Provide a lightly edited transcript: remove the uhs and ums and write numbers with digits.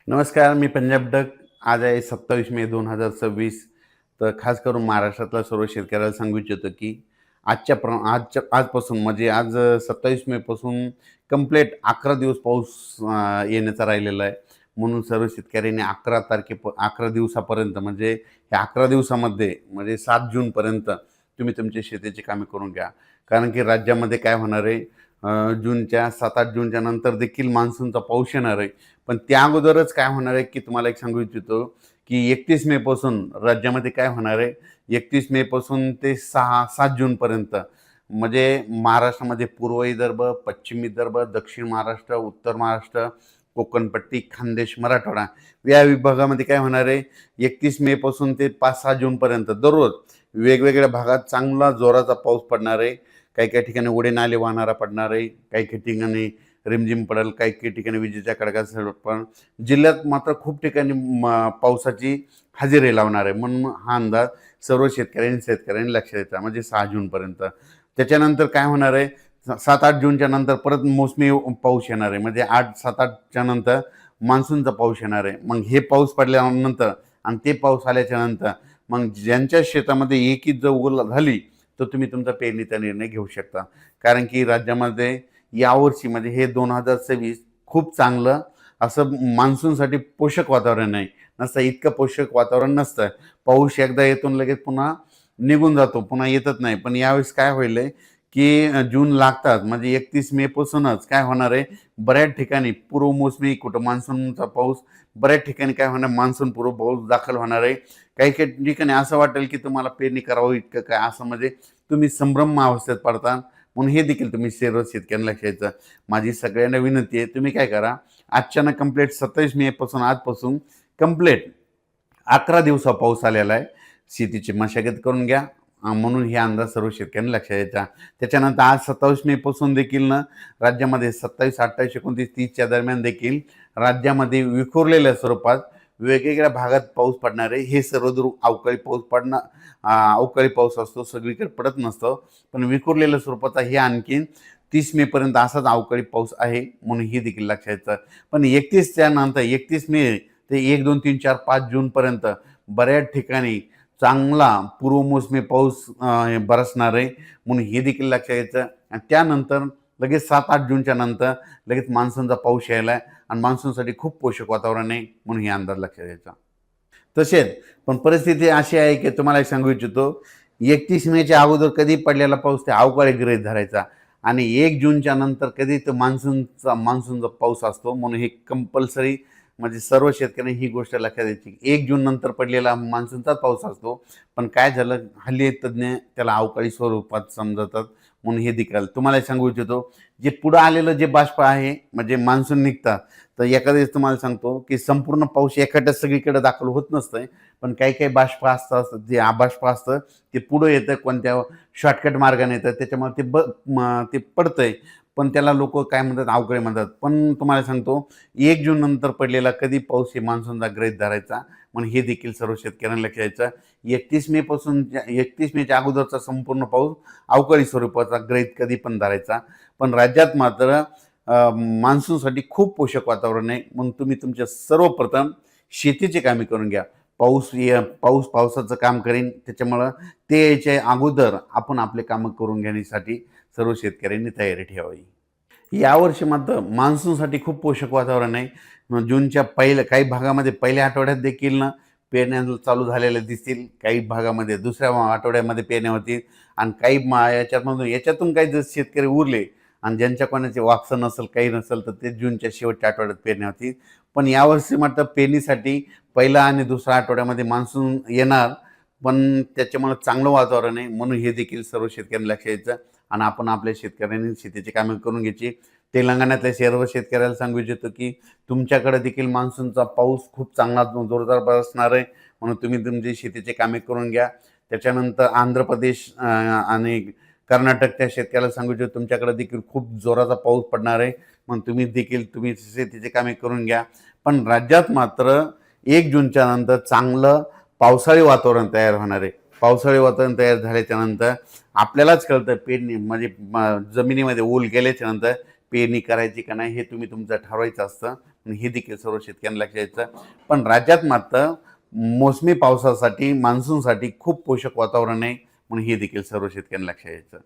नमस्कार, मी पंजाब डक. आज आहे 27 मे 2026. तर खास करून महाराष्ट्रातल्या सर्व शेतकऱ्याला सांगू इच्छितो की आजपासून म्हणजे आज 27 मे पासून कंप्लीट 11 दिवस पाऊस येण्याचा राहिलेला आहे. म्हणून सर्व शेतकऱ्यांनी 11 दिवसापर्यंत म्हणजे या 11 दिवसामध्ये म्हणजे 7 जूनपर्यंत तुम्ही तुमची शेतीची कामे करून घ्या. कारण की राज्यामध्ये काय होणार आहे, 7-8 जूनच्या नंतर देखील मान्सूनचा पाऊस येणार आहे. पण त्या अगोदरच काय होणार आहे, की तुम्हाला एक सांगू इच्छितो, की 31 मे पासून राज्यामध्ये काय होणार आहे, 31 मे पासून ते 6-7 जूनपर्यंत म्हणजे महाराष्ट्रामध्ये पूर्व विदर्भ, पश्चिम विदर्भ, दक्षिण महाराष्ट्र, उत्तर महाराष्ट्र, कोकणपट्टी, खानदेश, मराठवाडा या विभागामध्ये काय होणार आहे, 31 मे पासून ते 5-6 जूनपर्यंत दररोज वेगवेगळ्या भागात चांगला जोराचा पाऊस पडणार आहे. काही-काही ठिकाणी ओढे नाले वाहणारा पडणार आहे. काही-काही ठिकाणी रिमझिम पडेल, काही-काही ठिकाणी विजेच्या कडकडाटासह पण जिल्ह्यात मात्र खूप ठिकाणी पावसाची हजेरी लावणार आहे. म्हणून हा अंदाज सर्व शेतकऱ्यांनी लक्षात द्यायचा म्हणजे 6 जूनपर्यंत. त्याच्यानंतर काय होणार आहे, 7-8 जूनच्या नंतर परत मोसमी पाऊस येणार आहे. म्हणजे 8-7-8च्या नंतर मान्सूनचा पाऊस येणार आहे. मग हे पाऊस पडल्यानंतर आणि ते पाऊस आल्याच्या नंतर मग ज्यांच्या शेतामध्ये एक इंच जर उगवल झाली, तर तुम्ही तुमचा पेरणीचा निर्णय घेऊ शकता. कारण की राज्यामध्ये यावर्षी म्हणजे हे 2026 खूप चांगलं असं मान्सूनसाठी पोषक वातावरण आहे. नसतं इतकं पोषक वातावरण नसतं. पाऊस एकदा येतो आणि लगेच पुन्हा निघून जातो, पुन्हा येतच नाही. पण यावेळेस काय होईल आहे, की जून लागतात म्हणजे 31 मे पासूनच काय होणार आहे, बऱ्याच ठिकाणी पूर्वमोसमी कुठं मान्सूनचा पाऊस बऱ्याच ठिकाणी काय होणार, मान्सून पूर्व पाऊस दाखल होणार आहे. काही-काही ठिकाणी असं वाटेल, की तुम्हाला पेरणी करावं इतकं काय असं म्हणजे तुम्ही संभ्रम अवस्थेत पडता. म्हणून हे देखील तुम्ही सर्व शेतकऱ्यांना लक्षात द्यायचं. माझी सगळ्यांना विनंती आहे, तुम्ही काय करा, आजच्यानं कंप्लीट 27 मे पासून आजपासून कंप्लीट 11 दिवसा पाऊस आलेला आहे. शेतीची मशागत करून घ्या. म्हणून हे अंदाज सर्व शेतकऱ्यांनी लक्षात द्यायचा. त्याच्यानंतर आज 27 मे पासून देखील ना राज्यामध्ये 27, 28, 29, 30च्या दरम्यान देखील राज्यामध्ये विखुरलेल्या स्वरूपात वेगवेगळ्या भागात पाऊस पडणार आहे. हे सर्वदूर अवकाळी पाऊस असतो, सगळीकडे पडत नसतो. पण विखुरलेल्या स्वरूपाचा हे आणखीन 30 मे पर्यंत असाच अवकाळी पाऊस आहे, म्हणून हे देखील लक्षात घ्यायचं. पण 31च्या नंतर 31 मे ते 1, 2, 3, 4, 5 जूनपर्यंत बऱ्याच ठिकाणी चांगला पूर्वमोसमी पाऊस बरसणार आहे, म्हणून हे देखील लक्षात घ्यायचं. आणि त्यानंतर लगेच 7-8 जूनच्या नंतर लगेच मान्सूनचा पाऊस यायला आहे आणि मान्सूनसाठी खूप पोषक वातावरण आहे, म्हणून हे अंदाज लक्षात घ्यायचा. तसेच पण परिस्थिती अशी आहे, की तुम्हाला एक सांगू इच्छितो, 31 मेच्या अगोदर कधी पडलेला पाऊस ते अवकाळी गृहीत धरायचा आणि 1 जूनच्या नंतर कधी तो मान्सूनचा पाऊस असतो. म्हणून हे कंपल्सरी म्हणजे सर्व शेतकऱ्यांनी ही गोष्ट लक्षात द्यायची. 1 जून नंतर पडलेला मान्सूनचाच पाऊस असतो. पण काय झालं, हल्ली तज्ज्ञ त्याला अवकाळी स्वरूपात समजतात. म्हणून हे देखील तुम्हाला सांगू इच्छितो, जे पुढं आलेलं जे बाष्प आहे म्हणजे मान्सून निघतात, तर एखाद्या वेळेस तुम्हाला सांगतो, की संपूर्ण पाऊस एकट्याच सगळीकडे दाखल होत नसतंय. पण काही-काही बाष्प असतात, जे आबाष्प असतं ते पुढं येतं कोणत्या शॉर्टकट मार्गाने येतं. त्याच्यामुळे ते पडतंय. पण त्याला लोकं काय म्हणतात, अवकाळी म्हणतात. पण तुम्हाला सांगतो, 1 जून नंतर पडलेला कधी पाऊस हे मान्सूनचा गृहीत धरायचा. म्हणून हे देखील सर्व शेतकऱ्यांना लक्षात द्यायचं. 31 मेच्या अगोदरचा संपूर्ण पाऊस अवकाळी स्वरूपाचा गृहीत कधी पण धरायचा. पण राज्यात मात्र मान्सूनसाठी खूप पोषक वातावरण आहे. म्हणून तुम्ही तुमच्या सर्वप्रथम शेतीची कामे करून घ्या. पावसाचं काम करेन, त्याच्यामुळं ते यायच्या अगोदर आपण आपले कामं करून घेण्यासाठी सर्व शेतकऱ्यांनी तयारी ठेवावी. यावर्षी मात्र मान्सूनसाठी खूप पोषक वातावरण आहे. जूनच्या काही भागामध्ये पहिल्या आठवड्यात देखील ना पेरण्या चालू झालेल्या दिसतील. काही भागामध्ये दुसऱ्या आठवड्यामध्ये पेरण्या होतील आणि काही याच्यातून काही जर शेतकरी उरले आणि ज्यांच्या कोणाचे वापसं नसेल, काही नसेल, तर ते जूनच्या शेवटच्या आठवड्यात पेरण्या होतील. पण यावर्षी मात्र पेरणीसाठी पहिला आणि दुसऱ्या आठवड्यामध्ये मान्सून येणार. पण त्याच्यामुळे चांगलं वातावरण आहे, म्हणून हे देखील सर्व शेतकऱ्यांनी लक्ष द्यायचं आणि आपण आपल्या शेतकऱ्यांनी शेतीची कामे करून घ्यायची. तेलंगणातल्या सर्व शेतकऱ्याला सांगू इच्छितो, की तुमच्याकडे देखील मान्सूनचा पाऊस खूप चांगला जोरदार बरसणार आहे. म्हणून तुम्ही तुमची शेतीची कामे करून घ्या. त्याच्यानंतर आंध्र प्रदेश आणि कर्नाटकच्या शेतकऱ्याला सांगू इच्छितो, तुमच्याकडे देखील खूप जोराचा पाऊस पडणार आहे. मग तुम्ही शेतीची कामे करून घ्या. पण राज्यात मात्र 1 जूनच्या नंतर चांगलं पावसाळी वातावरण तयार होणार आहे. पावसाळी वातावरण तयार झाल्याच्या नंतर आपल्यालाच कळतं पेरणी म्हणजे जमिनीमध्ये ओल गेल्याच्या नंतर पेरणी करायची का नाही हे तुम्ही तुमचं ठरवायचं असतं. म्हणून हे देखील सर्व शेतकऱ्यांना लक्षात घ्यायचं. पण राज्यात मात्र मोसमी पावसासाठी मान्सूनसाठी खूप पोषक वातावरण आहे, म्हणून हे देखील सर्व शेतकऱ्यांना लक्षात घ्यायचं.